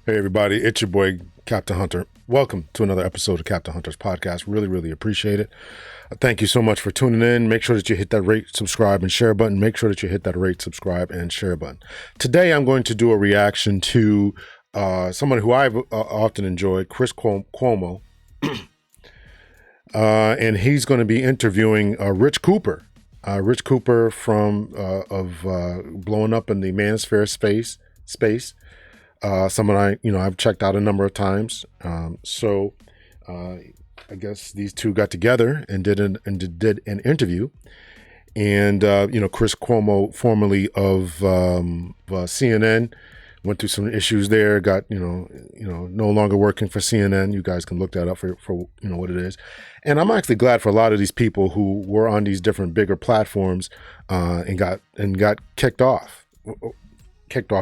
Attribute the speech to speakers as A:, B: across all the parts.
A: Hey everybody, it's your boy Captain Hunter. Welcome to another episode of Captain Hunter's podcast. Really appreciate it. Thank you so much for tuning in. Make sure that you hit that rate, subscribe, and share button. Make sure that you hit that rate, subscribe, and share button. Today I'm going to do a reaction to someone who I've often enjoyed, Chris Cuomo. And he's going to be interviewing Rich Cooper. Rich Cooper from blowing up in the manosphere space. Someone I've checked out a number of times. I guess these two got together and did an interview. And Chris Cuomo, formerly of CNN, went through some issues there. Got no longer working for CNN. You guys can look that up for what it is. And I'm actually glad for a lot of these people who were on these different bigger platforms and got kicked off.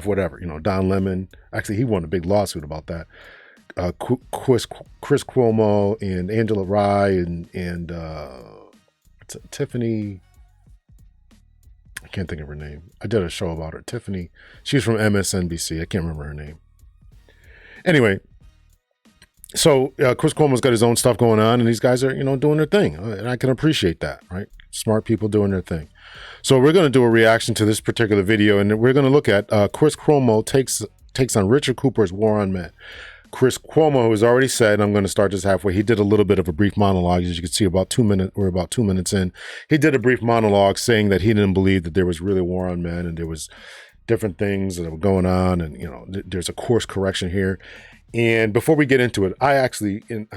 A: Whatever, Don Lemon, actually he won a big lawsuit about that. Chris Cuomo and Angela Rye and Tiffany, I can't think of her name. I did a show about her. Tiffany, she's from MSNBC. I can't remember her name. Anyway, so Chris Cuomo's got his own stuff going on, and these guys are, doing their thing, and I can appreciate that, right? Smart people doing their thing. So we're going to do a reaction to this particular video, and we're going to look at Chris Cuomo takes on Richard Cooper's war on men. Chris Cuomo has already said, and I'm going to start this halfway, he did a little bit of a brief monologue. As you can see, we're about 2 minutes in. He did a brief monologue saying that he didn't believe that there was really a war on men, and there was different things that were going on, and there's a course correction here. And before we get into it, I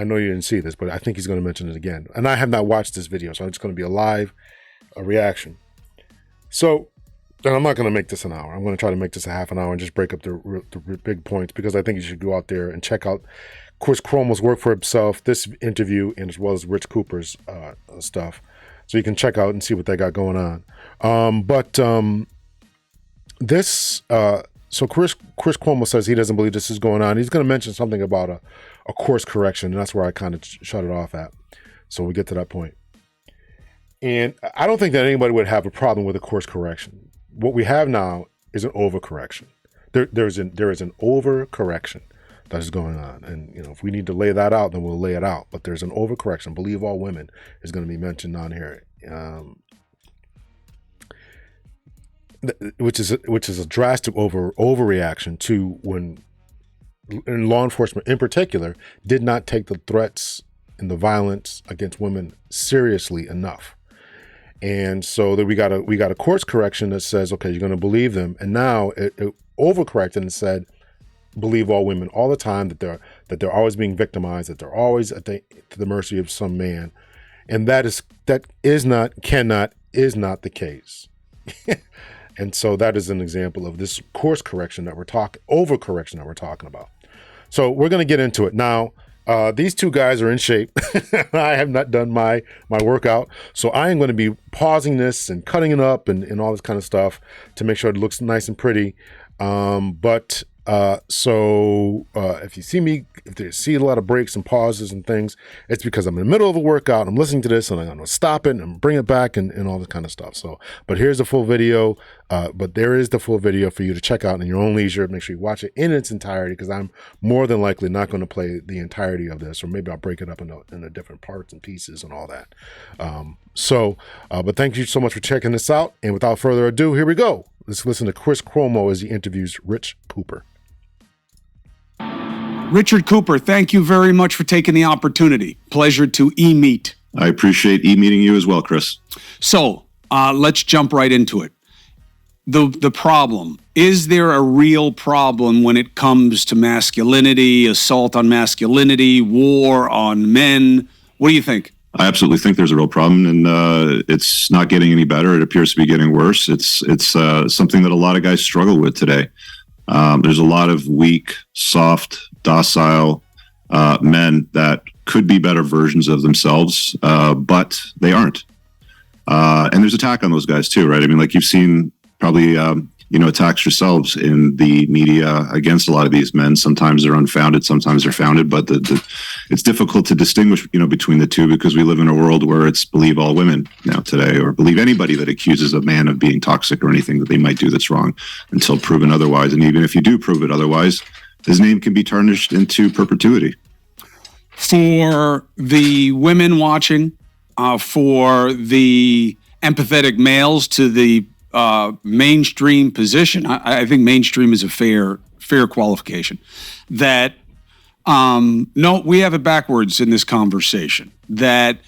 A: know you didn't see this, but I think he's going to mention it again. And I have not watched this video, so it's going to be a reaction. So, and I'm not going to make this an hour. I'm going to try to make this a half an hour and just break up the big points, because I think you should go out there and check out Chris Cuomo's work for himself, this interview, and as well as Rich Cooper's stuff. So you can check out and see what they got going on. So Chris Cuomo says he doesn't believe this is going on. He's going to mention something about a course correction, and that's where I kind of shut it off at. So we get to that point. And I don't think that anybody would have a problem with a course correction. What we have now is an overcorrection. There is an overcorrection that is going on. And, if we need to lay that out, then we'll lay it out. But there's an overcorrection. Believe all women is going to be mentioned on here. Which is a drastic overreaction to when law enforcement in particular did not take the threats and the violence against women seriously enough. And so that we got a course correction that says, okay, you're going to believe them. And now it overcorrected and said, believe all women all the time, that they're always being victimized, that they're always to the mercy of some man. And that is not the case. And so that is an example of this course correction overcorrection that we're talking about. So we're going to get into it now. These two guys are in shape. I have not done my workout, so I am going to be pausing this and cutting it up and all this kind of stuff to make sure it looks nice and pretty. If you see a lot of breaks and pauses and things, it's because I'm in the middle of a workout. I'm listening to this and I'm going to stop it and bring it back and all this kind of stuff. So, but here's the full video. But there is the full video for you to check out in your own leisure. Make sure you watch it in its entirety, because I'm more than likely not going to play the entirety of this, or maybe I'll break it up into different parts and pieces and all that. But thank you so much for checking this out. And without further ado, here we go. Let's listen to Chris Cuomo as he interviews Rich Cooper.
B: Richard Cooper, thank you very much for taking the opportunity. Pleasure to meet.
C: I appreciate meeting you as well, Chris.
B: So let's jump right into it. The problem, is there a real problem when it comes to masculinity, assault on masculinity, war on men? What do you think?
C: I absolutely think there's a real problem, and it's not getting any better. It appears to be getting worse. It's something that a lot of guys struggle with today. There's a lot of weak, soft, docile men that could be better versions of themselves, but they aren't. And there's attack on those guys too, right? I mean, like you've seen probably, attacks yourselves in the media against a lot of these men. Sometimes they're unfounded, sometimes they're founded, but it's difficult to distinguish, between the two, because we live in a world where it's believe all women now today, or believe anybody that accuses a man of being toxic or anything that they might do that's wrong until proven otherwise. And even if you do prove it otherwise, his name can be tarnished into perpetuity.
B: For the women watching, for the empathetic males to the mainstream position, I think mainstream is a fair qualification. That no, we have it backwards in this conversation. That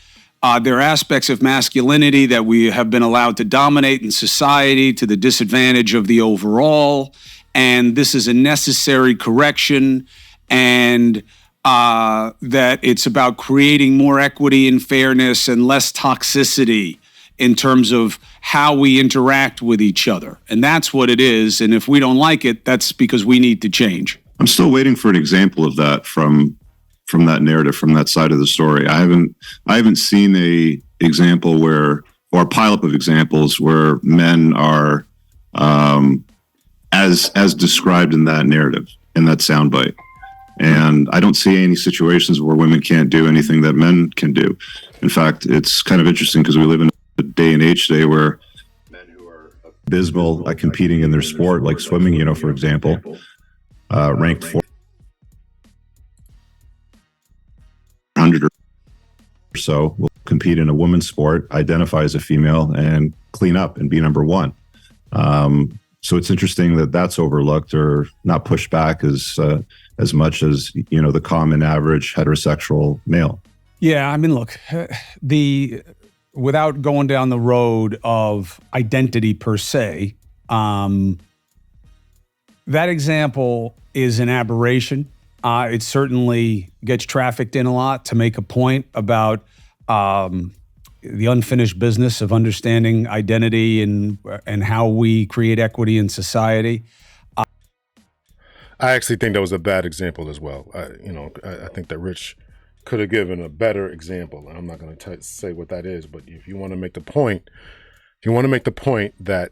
B: there are aspects of masculinity that we have been allowed to dominate in society to the disadvantage of the overall, and this is a necessary correction, and that it's about creating more equity and fairness and less toxicity in terms of how we interact with each other. And that's what it is. And if we don't like it, that's because we need to change.
C: I'm still waiting for an example of that from that narrative, from that side of the story. I haven't seen a example or a pileup of examples where men are as described in that narrative, in that soundbite. And I don't see any situations where women can't do anything that men can do. In fact, it's kind of interesting because we live in a day and age today where men who are abysmal at competing in their sport, like swimming, for example, ranked 400 or so, will compete in a women's sport, identify as a female, and clean up and be number one. So it's interesting that that's overlooked or not pushed back as much as, the common average heterosexual male.
B: Yeah, I mean, look, without going down the road of identity per se, that example is an aberration. It certainly gets trafficked in a lot to make a point about the unfinished business of understanding identity and how we create equity in society.
A: I actually think that was a bad example as well. I think that Rich could have given a better example. I'm not going to say what that is, but if you want to make the point, that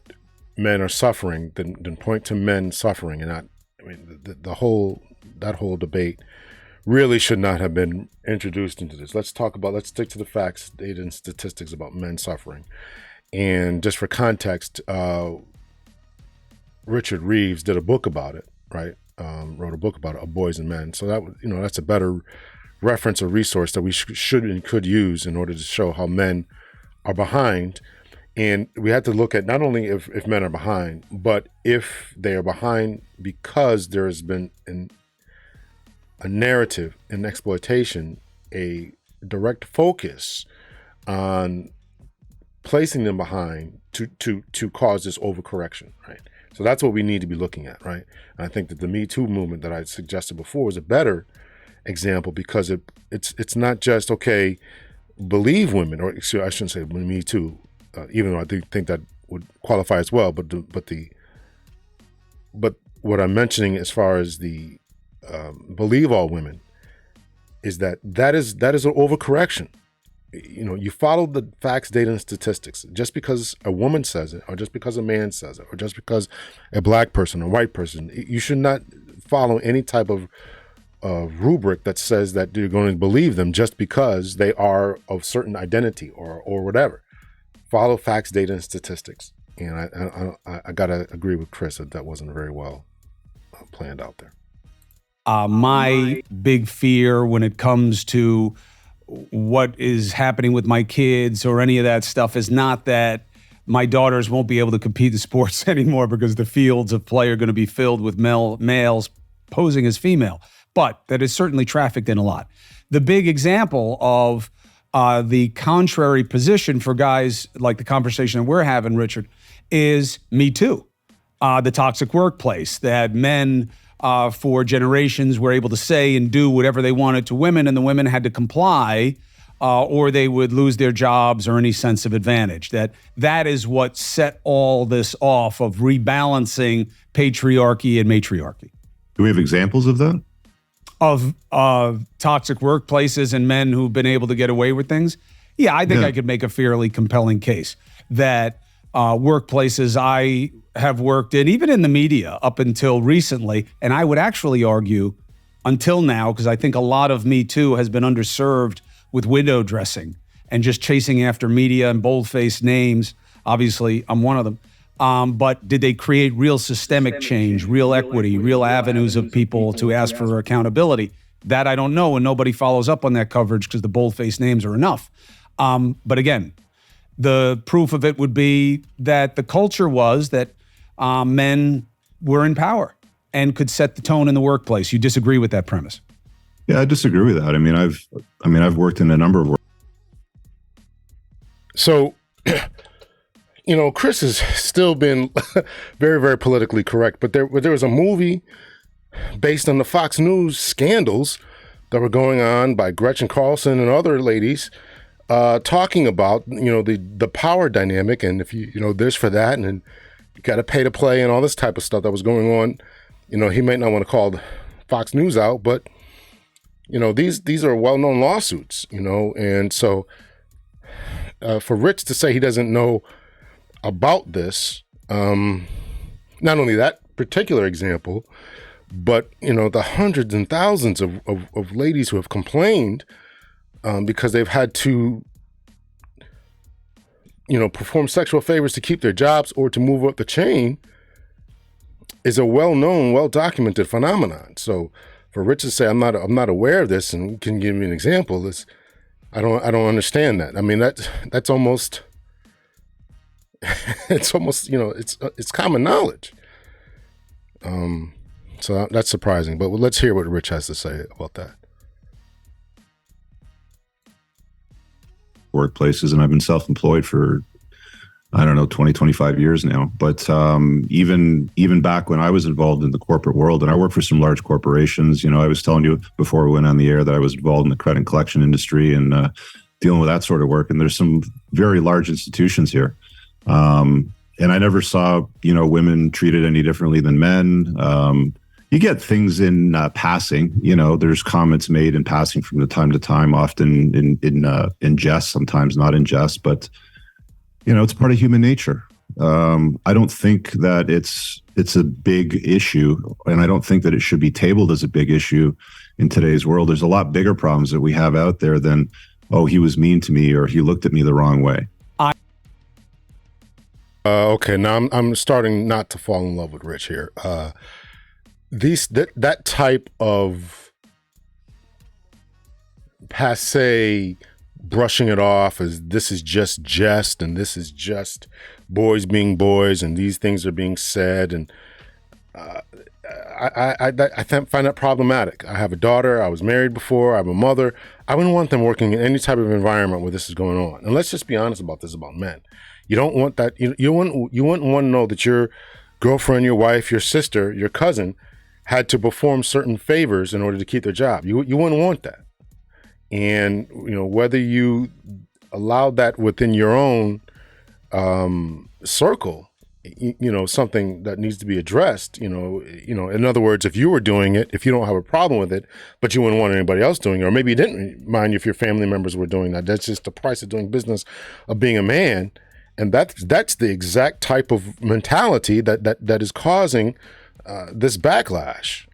A: men are suffering, then point to men suffering, and not. I mean, that whole debate really should not have been introduced into this. Let's stick to the facts, data, and statistics about men suffering. And just for context, Richard Reeves did a book about it, right? Wrote a book about it, Boys and Men. So that's a better reference or resource that we should and could use in order to show how men are behind. And we had to look at not only if men are behind, but if they are behind because there has been a narrative, an exploitation, a direct focus on placing them behind to cause this overcorrection, right? So that's what we need to be looking at, right? And I think that the Me Too movement that I suggested before is a better example because it's not just, okay, believe women, or excuse, I shouldn't say Me Too, even though I do think that would qualify as well. But what I'm mentioning as far as the believe all women is that is an overcorrection. You follow the facts, data, and statistics. Just because a woman says it, or just because a man says it, or just because a black person, a white person, you should not follow any type of rubric that says that you're going to believe them just because they are of certain identity or whatever. Follow facts, data, and statistics. And I gotta agree with Chris that wasn't very well planned out there.
B: My big fear when it comes to what is happening with my kids or any of that stuff is not that my daughters won't be able to compete in sports anymore because the fields of play are going to be filled with males posing as female, but that is certainly trafficked in a lot. The big example of the contrary position for guys like the conversation that we're having, Richard, is Me Too, the toxic workplace that men for generations were able to say and do whatever they wanted to women, and the women had to comply or they would lose their jobs or any sense of advantage. That is what set all this off of rebalancing patriarchy and matriarchy.
C: Do we have examples of that?
B: Of toxic workplaces and men who've been able to get away with things? Yeah, I think I could make a fairly compelling case that workplaces I have worked in, even in the media up until recently, and I would actually argue until now, because I think a lot of Me Too has been underserved with window dressing and just chasing after media and bold-faced names. Obviously, I'm one of them. But did they create real systemic change, real equity, real avenues of people to ask for accountability? That I don't know, and nobody follows up on that coverage because the bold-faced names are enough. But again, the proof of it would be that the culture was that men were in power and could set the tone in the workplace. You disagree with that premise?
C: Yeah, I disagree with that. I've worked in a number of.
A: So, Chris has still been very, very politically correct, but there was a movie based on the Fox News scandals that were going on by Gretchen Carlson and other ladies, talking about, the power dynamic, and if you this for that, and then you got to pay to play and all this type of stuff that was going on. He might not want to call Fox News out, but these are well-known lawsuits, and so for Rich to say he doesn't know about this, not only that particular example, but the hundreds and thousands of ladies who have complained because they've had to perform sexual favors to keep their jobs or to move up the chain is a well-known, well-documented phenomenon. So for Rich to say I'm not aware of this and can give me an example, I don't understand that. I mean, that's almost it's almost it's common knowledge. So that's surprising, but let's hear what Rich has to say about that.
C: Workplaces, and I've been self-employed for 20, 25 years now. But even back when I was involved in the corporate world, and I worked for some large corporations, I was telling you before we went on the air that I was involved in the credit collection industry and dealing with that sort of work. And there's some very large institutions here. And I never saw, women treated any differently than men. You get things in passing, there's comments made in passing from the time to time, often in jest, sometimes not in jest, but it's part of human nature. I don't think that it's a big issue, and I don't think that it should be tabled as a big issue in today's world. There's a lot bigger problems that we have out there than, oh, he was mean to me or he looked at me the wrong way.
A: Okay, now I'm starting not to fall in love with Rich here. That type of passe brushing it off as this is just jest and this is just boys being boys and these things are being said, and I find that problematic. I have a daughter. I was married before. I have a mother. I wouldn't want them working in any type of environment where this is going on. And let's just be honest about this about men. You don't want that. You wouldn't want to know that your girlfriend, your wife, your sister, your cousin had to perform certain favors in order to keep their job. You wouldn't want that. And whether you allow that within your own circle, something that needs to be addressed. In other words, if you were doing it, if you don't have a problem with it, but you wouldn't want anybody else doing it, or maybe you didn't mind if your family members were doing that. That's just the price of doing business, of being a man. And that's the exact type of mentality that is causing this backlash.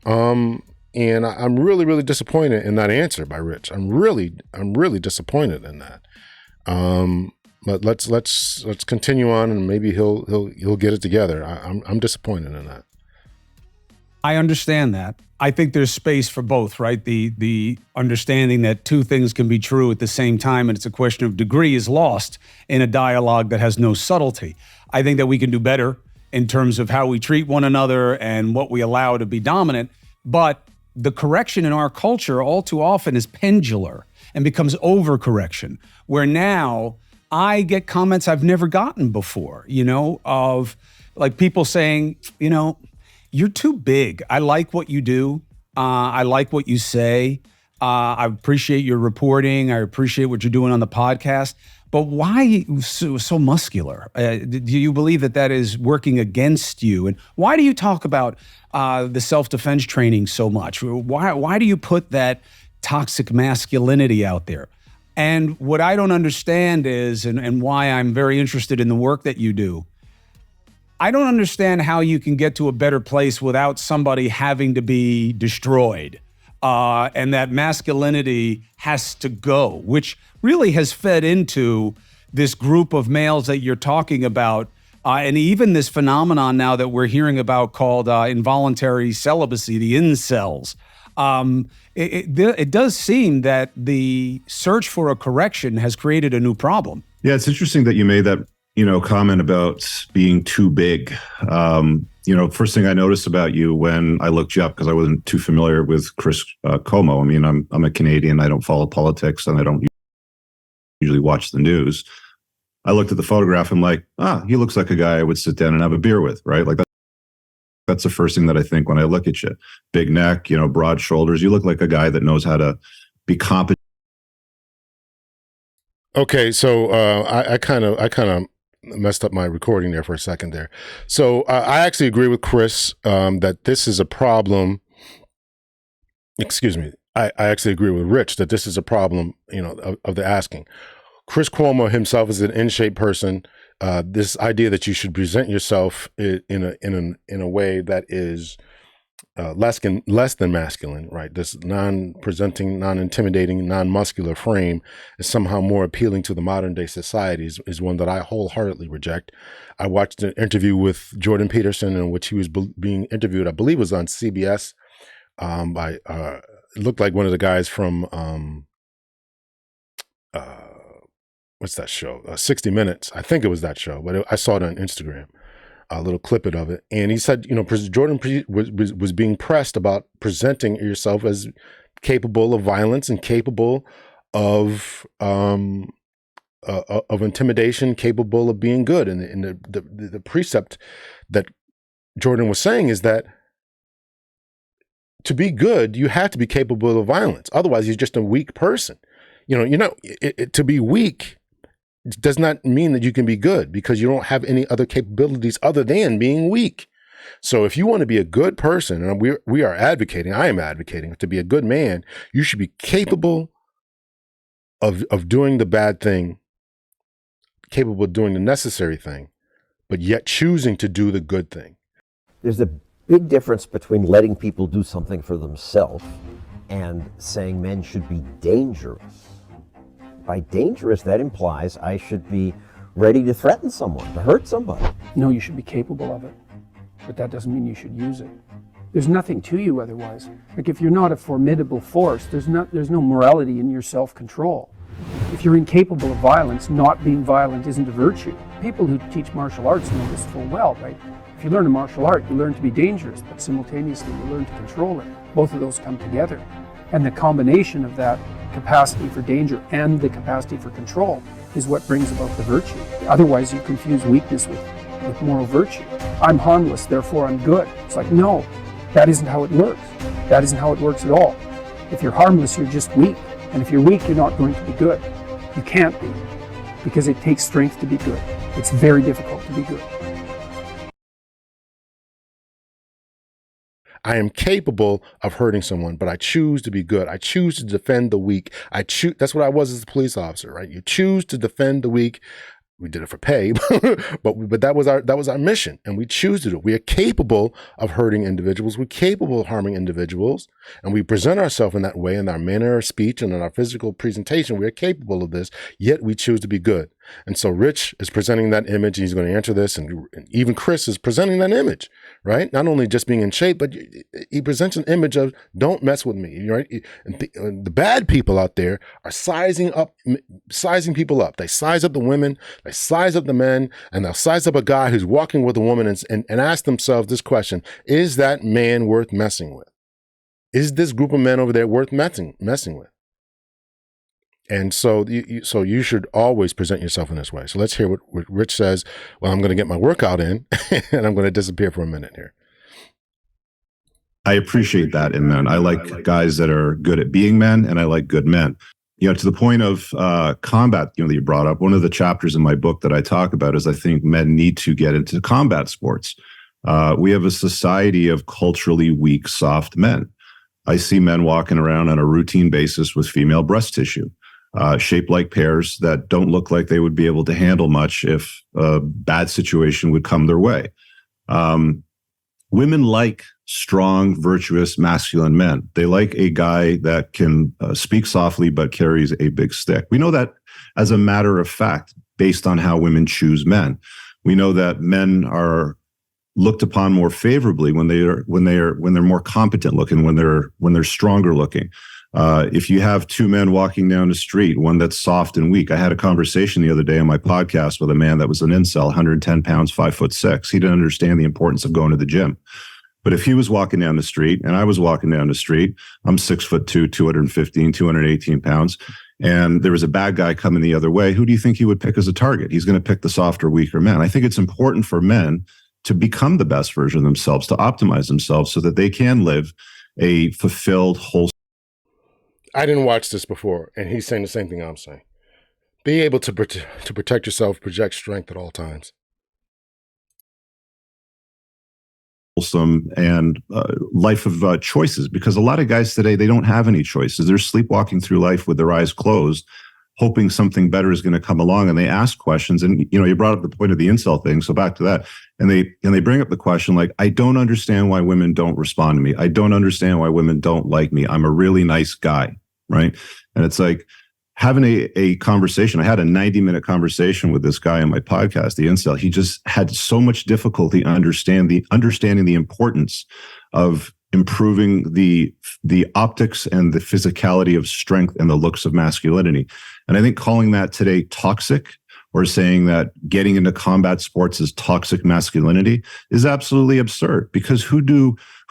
A: And I'm really, really disappointed in that answer by Rich. I'm really disappointed in that. But let's continue on, and maybe he'll get it together. I'm disappointed in that.
B: I understand that. I think there's space for both, right? The understanding that two things can be true at the same time, and it's a question of degree, is lost in a dialogue that has no subtlety. I think that we can do better in terms of how we treat one another and what we allow to be dominant. But the correction in our culture all too often is pendular and becomes overcorrection, where now I get comments I've never gotten before, of like people saying, you're too big. I like what you do. I like what you say. I appreciate your reporting. I appreciate what you're doing on the podcast. But why so muscular? Do you believe that is working against you? And why do you talk about the self-defense training so much? Why do you put that toxic masculinity out there? And what I don't understand is, and why I'm very interested in the work that you do, I don't understand how you can get to a better place without somebody having to be destroyed. And that masculinity has to go, which really has fed into this group of males that you're talking about And even this phenomenon now that we're hearing about called involuntary celibacy, the incels. It does seem that the search for a correction has created a new problem.
C: Yeah, it's interesting that you made that, comment about being too big. First thing I noticed about you when I looked you up, because I wasn't too familiar with Chris Cuomo. I mean, I'm a Canadian. I don't follow politics, and I don't usually watch the news. I looked at the photograph. I'm like, he looks like a guy I would sit down and have a beer with, right? Like that's the first thing that I think when I look at you. Big neck, broad shoulders. You look like a guy that knows how to be competent.
A: Okay, so I kind of messed up my recording there for a second there. So I actually agree with Chris that this is a problem. Excuse me. I actually agree with Rich that this is a problem, of the asking. Chris Cuomo himself is an in-shape person. This idea that you should present yourself in a way that is less than masculine, right? This non-presenting, non-intimidating, non-muscular frame is somehow more appealing to the modern day society is one that I wholeheartedly reject. I watched an interview with Jordan Peterson in which he was being interviewed, I believe it was on CBS, by it looked like one of the guys from what's that show? 60 Minutes. I think it was that show, but I saw it on Instagram. A little clippet of it, and he said, Jordan was being pressed about presenting yourself as capable of violence and capable of intimidation, capable of being good. And the precept that Jordan was saying is that to be good, you have to be capable of violence. Otherwise, you're just a weak person. To be weak does not mean that you can be good, because you don't have any other capabilities other than being weak. So if you want to be a good person, and we are advocating, I am advocating to be a good man, you should be capable of doing the bad thing, capable of doing the necessary thing, but yet choosing to do the good thing.
D: There's a big difference between letting people do something for themselves and saying men should be dangerous. By dangerous, that implies I should be ready to threaten someone, to hurt somebody.
E: No, you should be capable of it, but that doesn't mean you should use it. There's nothing to you otherwise. Like if you're not a formidable force, there's no morality in your self-control. If you're incapable of violence, not being violent isn't a virtue. People who teach martial arts know this full well, right? If you learn a martial art, you learn to be dangerous, but simultaneously you learn to control it. Both of those come together. And the combination of that capacity for danger and the capacity for control is what brings about the virtue. Otherwise, you confuse weakness with moral virtue. I'm harmless, therefore I'm good. It's like, no, that isn't how it works. That isn't how it works at all. If you're harmless, you're just weak. And if you're weak, you're not going to be good. You can't be, because it takes strength to be good. It's very difficult to be good.
A: I am capable of hurting someone, but I choose to be good. I choose to defend the weak. That's what I was as a police officer, right? You choose to defend the weak. We did it for pay, but that was our mission, and we choose to do it. We are capable of hurting individuals. We're capable of harming individuals, and we present ourselves in that way in our manner of speech and in our physical presentation. We are capable of this, yet we choose to be good. And so Rich is presenting that image. He's going to answer this, and even Chris is presenting that image, right? Not only just being in shape, but he presents an image of don't mess with me, right? And the bad people out there are sizing people up. They size up the women, they size up the men, and they'll size up a guy who's walking with a woman and ask themselves this question: is that man worth messing with? Is this group of men over there worth messing with? And so you should always present yourself in this way. So let's hear what Rich says. Well, I'm going to get my workout in, and I'm going to disappear for a minute here.
C: I appreciate that in men. I like guys that are good at being men, and I like good men. To the point of combat, that you brought up, one of the chapters in my book that I talk about is I think men need to get into combat sports. We have a society of culturally weak, soft men. I see men walking around on a routine basis with female breast tissue, shaped like pears that don't look like they would be able to handle much if a bad situation would come their way. Women like strong, virtuous, masculine men. They like a guy that can speak softly but carries a big stick. We know that as a matter of fact, based on how women choose men. We know that men are looked upon more favorably when they're more competent looking, when they're stronger looking. If you have two men walking down the street, one that's soft and weak. I had a conversation the other day on my podcast with a man that was an incel, 110 pounds, 5'6". He didn't understand the importance of going to the gym. But if he was walking down the street and I was walking down the street, I'm 6'2", 215, 218 pounds, and there was a bad guy coming the other way, who do you think he would pick as a target? He's going to pick the softer, weaker man. I think it's important for men to become the best version of themselves, to optimize themselves so that they can live a fulfilled, wholesome.
A: I didn't watch this before, and he's saying the same thing I'm saying. Be able to protect yourself, project strength at all times.
C: And life of choices, because a lot of guys today, they don't have any choices. They're sleepwalking through life with their eyes closed, hoping something better is going to come along, and they ask questions. And you brought up the point of the incel thing, so back to that. And they bring up the question like, I don't understand why women don't respond to me. I don't understand why women don't like me. I'm a really nice guy, right? And it's like having a conversation. I had a 90-minute conversation with this guy on my podcast, the incel. He just had so much difficulty understanding the importance of improving the optics and the physicality of strength and the looks of masculinity. And I think calling that today toxic, or saying that getting into combat sports is toxic masculinity, is absolutely absurd, because who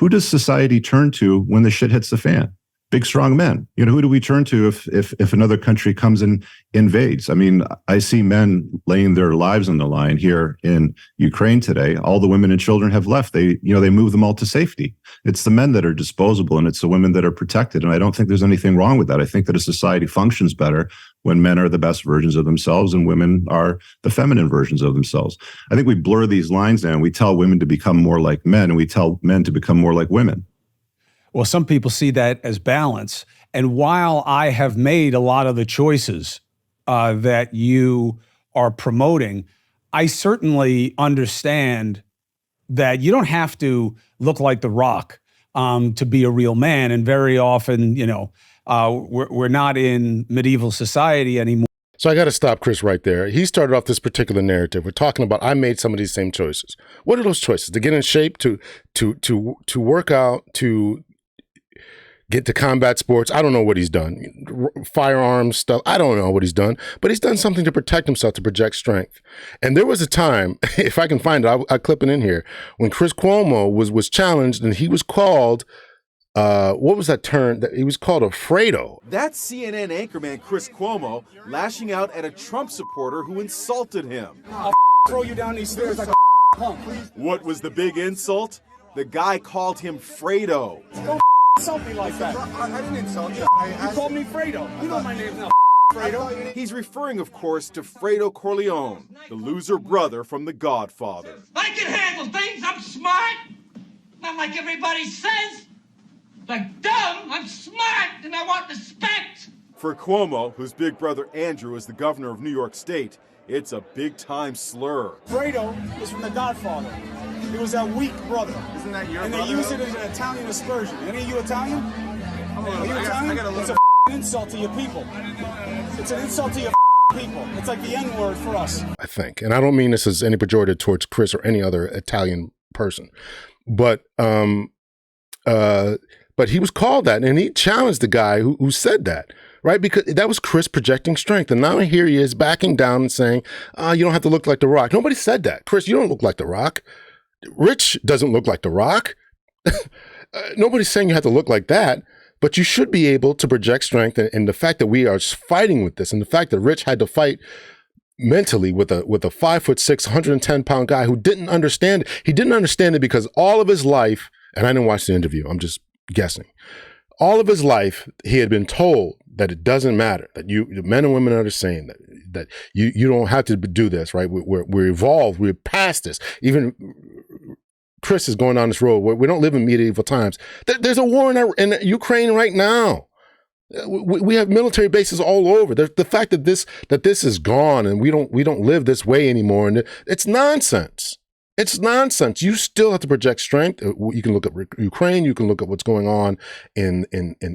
C: does society turn to when the shit hits the fan? Big, strong men. Who do we turn to if another country comes and invades? I mean, I see men laying their lives on the line here in Ukraine today. All the women and children have left. They move them all to safety. It's the men that are disposable, and it's the women that are protected. And I don't think there's anything wrong with that. I think that a society functions better when men are the best versions of themselves and women are the feminine versions of themselves. I think we blur these lines now. We tell women to become more like men, and we tell men to become more like women.
B: Well, some people see that as balance. And while I have made a lot of the choices that you are promoting, I certainly understand that you don't have to look like The Rock to be a real man. And very often, we're not in medieval society anymore.
A: So I got to stop Chris right there. He started off this particular narrative. We're talking about I made some of these same choices. What are those choices? To get in shape, to work out, to get to combat sports. I don't know what he's done. Firearms stuff. I don't know what he's done, but he's done something to protect himself, to project strength. And there was a time, if I can find it, I'll clip it in here, when Chris Cuomo was challenged and he was called, what was that term? He was called a Fredo.
F: That's CNN anchorman Chris Cuomo lashing out at a Trump supporter who insulted him.
G: I'll throw you down these stairs like a punk.
F: What was the big insult? The guy called him Fredo.
G: Don't insult me like that.
F: I didn't insult you.
G: You called me Fredo. You know my name's not Fredo.
F: He's referring, of course, to Fredo Corleone, the loser brother from The Godfather.
H: I can handle things. I'm smart. Not like everybody says. Like dumb, I'm smart and I want respect.
F: For Cuomo, whose big brother Andrew is the governor of New York State, it's a big-time slur.
G: Fredo is from The Godfather. He was that weak brother.
F: Isn't that your
G: And
F: brother?
G: they use it as an Italian aspersion. Any of you Italian? Are you Italian? It's a insult to your people. It's an insult to your people. It's like the N-word for us.
A: I think, and I don't mean this as any pejorative towards Chris or any other Italian person, but he was called that, and he challenged the guy who said that, right? Because that was Chris projecting strength. And now here he is backing down and saying, you don't have to look like The Rock. Nobody said that. Chris, you don't look like The Rock. Rich doesn't look like The Rock. Nobody's saying you have to look like that, but you should be able to project strength. And the fact that we are fighting with this, and the fact that Rich had to fight mentally with a 5'6", 110 pound guy who didn't understand it. He didn't understand it because all of his life, and I didn't watch the interview, I'm just guessing. All of his life, he had been told that it doesn't matter, that men and women are the same, that you don't have to do this, right? We're evolved, we're past this. Even Chris is going down this road where we don't live in medieval times. There's a war in Ukraine right now. We have military bases all over. The fact that this is gone and we don't live this way anymore, and it's nonsense. It's nonsense. You still have to project strength. You can look at Ukraine. You can look at what's going on in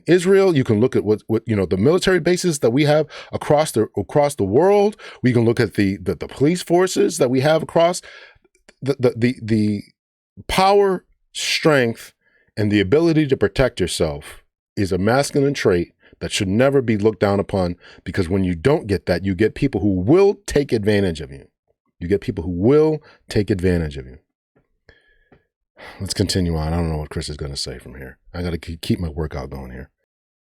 A: Israel. You can look at what the military bases that we have across the world. We can look at the police forces that we have across the power, strength, and the ability to protect yourself is a masculine trait that should never be looked down upon, because when you don't get that, you get people who will take advantage of you. You get people who will take advantage of you. Let's continue on. I don't know what Chris is going to say from here. I got to keep my workout going here.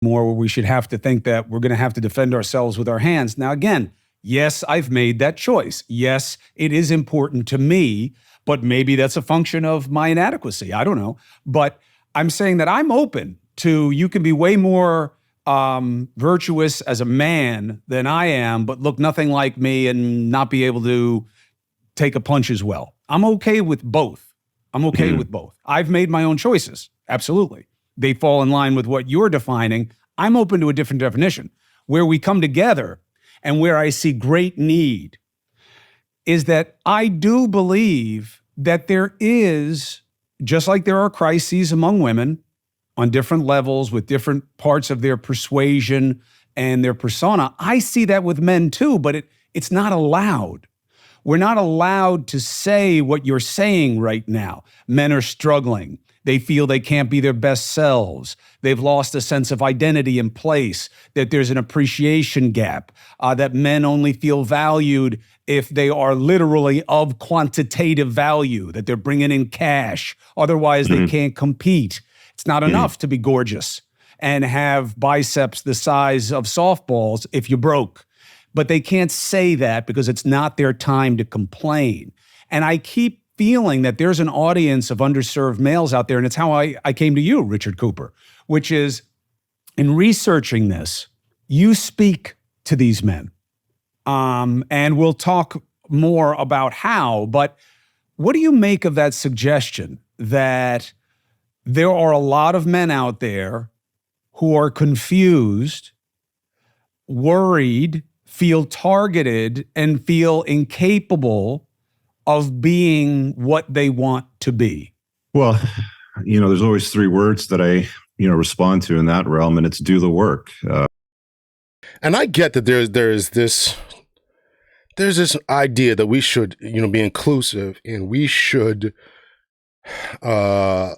B: More where we should have to think that we're going to have to defend ourselves with our hands. Now, again, yes, I've made that choice. Yes, it is important to me, but maybe that's a function of my inadequacy. I don't know. But I'm saying that I'm open to, you can be way more virtuous as a man than I am, but look nothing like me and not be able to take a punch as well. I'm okay with both. I'm okay with both. I've made my own choices. Absolutely. They fall in line with what you're defining. I'm open to a different definition. Where we come together and where I see great need is that I do believe that there is, just like there are crises among women on different levels with different parts of their persuasion and their persona, I see that with men too, but it's not allowed. We're not allowed to say what you're saying right now. Men are struggling. They feel they can't be their best selves. They've lost a sense of identity and place, that there's an appreciation gap, that men only feel valued if they are literally of quantitative value, that they're bringing in cash. Otherwise, they can't compete. It's not enough to be gorgeous and have biceps the size of softballs if you're broke. But they can't say that because it's not their time to complain. And I keep feeling that there's an audience of underserved males out there, and it's how I came to you, Richard Cooper, which is, in researching this, you speak to these men. And we'll talk more about how, but what do you make of that suggestion that there are a lot of men out there who are confused, worried, feel targeted, and feel incapable of being what they want to be?
C: Well, there's always three words that I, respond to in that realm, and it's do the work.
A: And I get that there's this idea that we should, be inclusive, and we should, try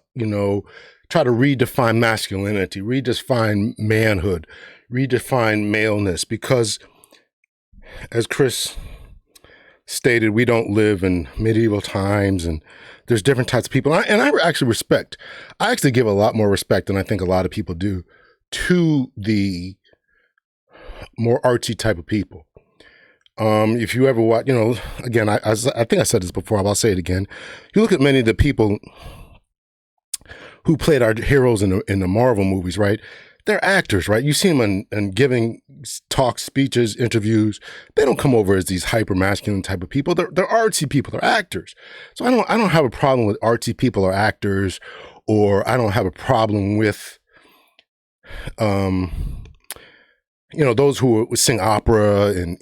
A: to redefine masculinity, redefine manhood, redefine maleness, because as Chris stated, we don't live in medieval times, and there's different types of people. And I actually give a lot more respect than I think a lot of people do to the more artsy type of people. If you ever watch, again, I think I said this before, but I'll say it again. You look at many of the people who played our heroes in the Marvel movies, right? They're actors, right? You see them in giving talks, speeches, interviews. They don't come over as these hyper masculine type of people. They're artsy people. They're actors. So I don't have a problem with artsy people or actors, or I don't have a problem with, those who sing opera and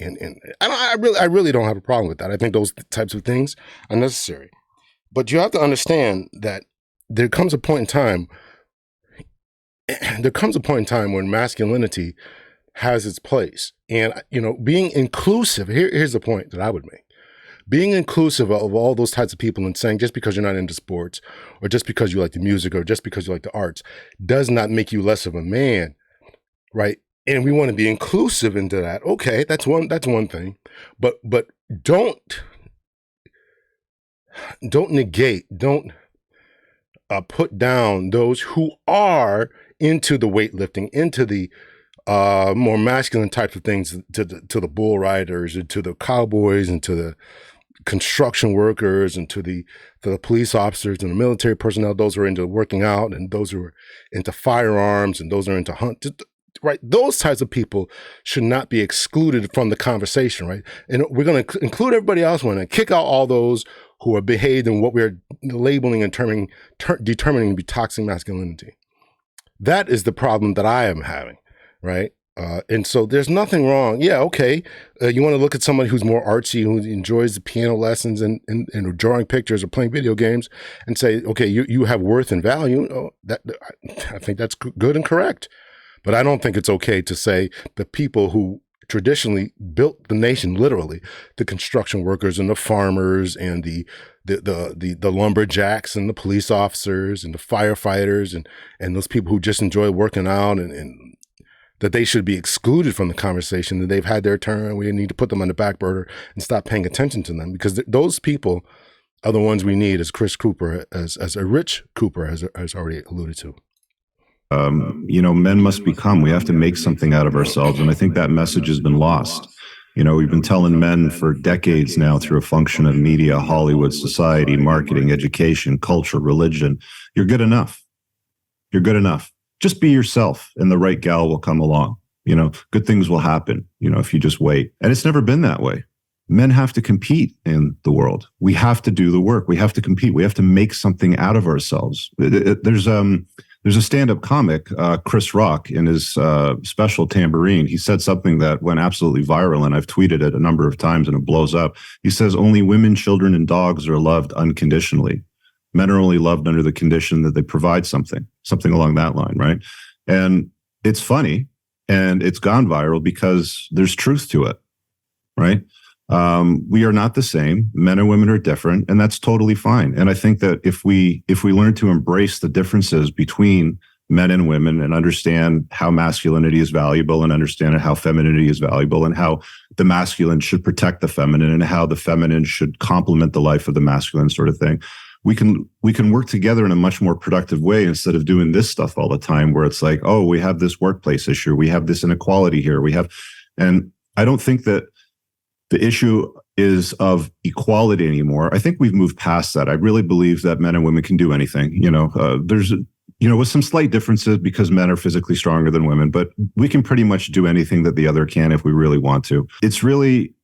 A: I really don't have a problem with that. I think those types of things are necessary. But you have to understand that there comes a point in time when masculinity has its place. And, being inclusive, here's the point that I would make. Being inclusive of all those types of people and saying just because you're not into sports, or just because you like the music, or just because you like the arts, does not make you less of a man, right? And we want to be inclusive into that. Okay, that's one thing. But don't negate, don't put down those who are into the weightlifting, into the more masculine types of things, to the bull riders, and to the cowboys, and to the construction workers, and to the police officers and the military personnel, those who are into working out, and those who are into firearms, and those who are into hunt. Right, those types of people should not be excluded from the conversation, right? And we're going to include everybody else. We're going to kick out all those who are behaved in what we're labeling and determining to be toxic masculinity. That is the problem that I am having, right? And so there's nothing wrong. Yeah, okay. You want to look at somebody who's more artsy, who enjoys the piano lessons and drawing pictures or playing video games, and say, okay, you have worth and value. Oh, I think that's good and correct. But I don't think it's okay to say the people who traditionally built the nation, literally, the construction workers and the farmers and the lumberjacks and the police officers and the firefighters and those people who just enjoy working out and that they should be excluded from the conversation, that they've had their turn. We need to put them on the back burner and stop paying attention to them, because those people are the ones we need, as Chris Cooper, as a Rich Cooper has already alluded to.
C: Men must become. We have to make something out of ourselves. And I think that message has been lost. We've been telling men for decades now through a function of media, Hollywood, society, marketing, education, culture, religion, you're good enough. You're good enough. Just be yourself and the right gal will come along. Good things will happen, if you just wait. And it's never been that way. Men have to compete in the world. We have to do the work. We have to compete. We have to make something out of ourselves. There's a stand-up comic, Chris Rock, in his special Tambourine. He said something that went absolutely viral, and I've tweeted it a number of times and it blows up. He says, only women, children, and dogs are loved unconditionally. Men are only loved under the condition that they provide something along that line, right? And it's funny, and it's gone viral because there's truth to it, right? We are not the same. Men and women are different, and that's totally fine. And I think that if we learn to embrace the differences between men and women and understand how masculinity is valuable and understand how femininity is valuable and how the masculine should protect the feminine and how the feminine should complement the life of the masculine, sort of thing, we can work together in a much more productive way, instead of doing this stuff all the time where it's like, oh, we have this workplace issue, we have this inequality here, and I don't think that the issue is of equality anymore. I think we've moved past that. I really believe that men and women can do anything. There's with some slight differences because men are physically stronger than women, but we can pretty much do anything that the other can if we really want to. It's really,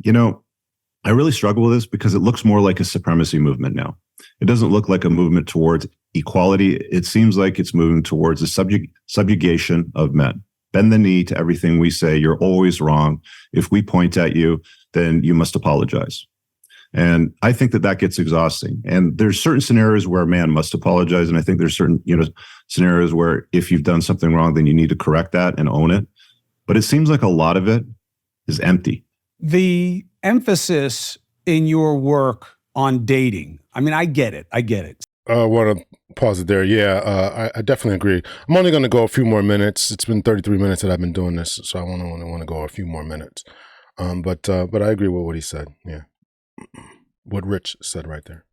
C: I really struggle with this because it looks more like a supremacy movement now. It doesn't look like a movement towards equality. It seems like it's moving towards the subjugation of men. Bend the knee to everything we say. You're always wrong. If we point at you, then you must apologize. And I think that gets exhausting. And there's certain scenarios where a man must apologize. And I think there's certain, scenarios where if you've done something wrong, then you need to correct that and own it. But it seems like a lot of it is empty.
B: The emphasis in your work on dating, I get it.
A: I want to pause it there. Yeah, I definitely agree. I'm only going to go a few more minutes. It's been 33 minutes that I've been doing this, so I want to go a few more minutes. But I agree with what he said. Yeah, what Rich said right there.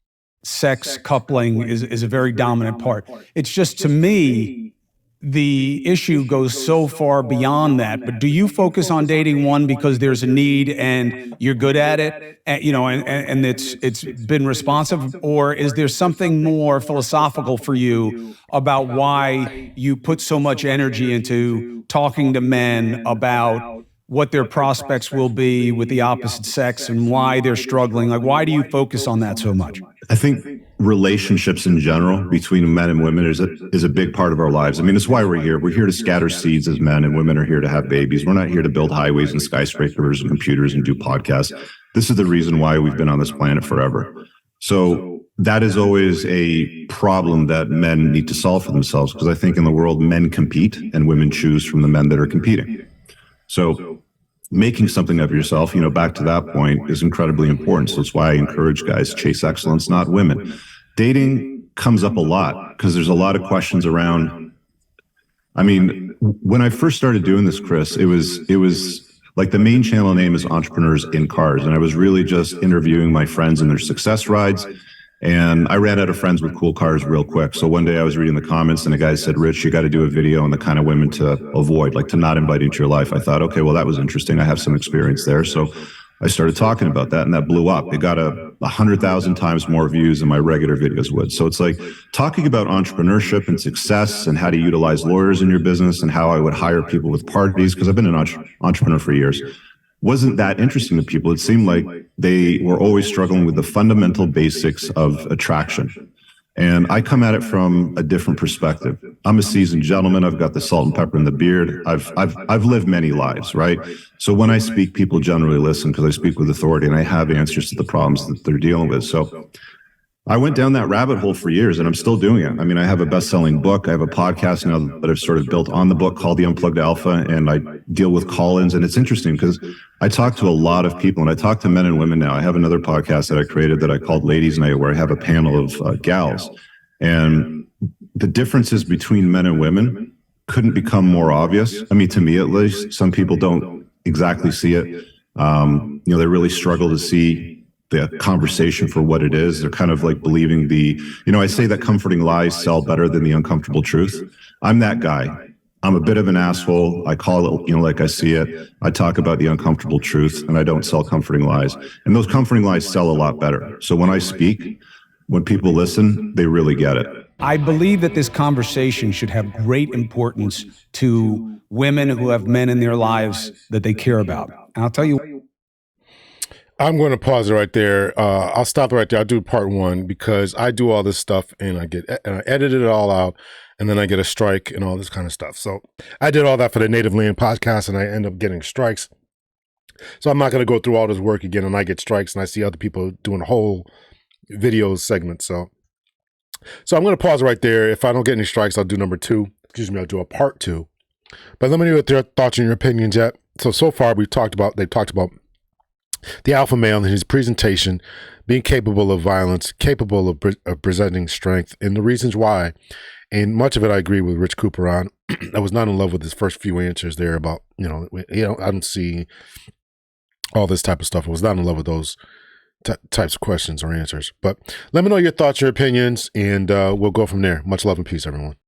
B: Sex coupling is a very dominant part. It's just, to me, the issue goes so far beyond that. But do you focus on dating, one, because there's a need and you're good at it, and it's been responsive, or is there something more philosophical for you about why you put so much energy into talking to men about what their prospects will be with the opposite sex and why they're struggling? Like, why do you focus on that so much?
C: I think relationships in general between men and women is a big part of our lives. It's why we're here. We're here to scatter seeds as men, and women are here to have babies. We're not here to build highways and skyscrapers and computers and do podcasts. This is the reason why we've been on this planet forever. So that is always a problem that men need to solve for themselves, because I think in the world, men compete and women choose from the men that are competing. So making something of yourself, back to that point, is incredibly important. So that's why I encourage guys to chase excellence, not women. Dating comes up a lot because there's a lot of questions around. When I first started doing this, Chris, it was like the main channel name is Entrepreneurs in Cars. And I was really just interviewing my friends and their success rides. And I ran out of friends with cool cars real quick. So one day I was reading the comments and a guy said, Rich, you got to do a video on the kind of women to avoid, like to not invite into your life. I thought, okay, well, that was interesting. I have some experience there. So I started talking about that, and that blew up. It got 100,000 times more views than my regular videos would. So it's like talking about entrepreneurship and success and how to utilize lawyers in your business and how I would hire people with parties, because I've been an entrepreneur for years, wasn't that interesting to people. It seemed like they were always struggling with the fundamental basics of attraction. And I come at it from a different perspective. I'm a seasoned gentleman. I've got the salt and pepper in the beard. I've lived many lives, right? So when I speak, people generally listen because I speak with authority and I have answers to the problems that they're dealing with. So I went down that rabbit hole for years and I'm still doing it. I mean, I have a best-selling book. I have a podcast now that I've sort of built on the book called The Unplugged Alpha, and I deal with call-ins. And it's interesting because I talk to a lot of people, and I talk to men and women now. I have another podcast that I created that I called Ladies Night, where I have a panel of gals. And the differences between men and women couldn't become more obvious. I mean, to me at least. Some people don't exactly see it. They really struggle to see the conversation for what it is. They're kind of like believing I say that comforting lies sell better than the uncomfortable truth. I'm that guy. I'm a bit of an asshole. I call it, like I see it. I talk about the uncomfortable truth, and I don't sell comforting lies. And those comforting lies sell a lot better. So when I speak, when people listen, they really get it.
B: I believe that this conversation should have great importance to women who have men in their lives that they care about. And I'll tell you,
A: I'm going to pause it right there. I'll stop it right there. I'll do part one because I do all this stuff and I edit it all out, and then I get a strike and all this kind of stuff. So I did all that for the Native Land podcast and I end up getting strikes. So I'm not going to go through all this work again, and I get strikes and I see other people doing a whole video segment. So I'm going to pause right there. If I don't get any strikes, I'll do number two. I'll do a part two. But let me know what their thoughts and your opinions yet. So far they've talked about the alpha male and his presentation, being capable of violence, capable of presenting strength, and the reasons why. And much of it I agree with Rich Cooper on. I was not in love with his first few answers there about, I don't see all this type of stuff. I was not in love with those types of questions or answers. But let me know your thoughts, your opinions, and we'll go from there. Much love and peace, everyone.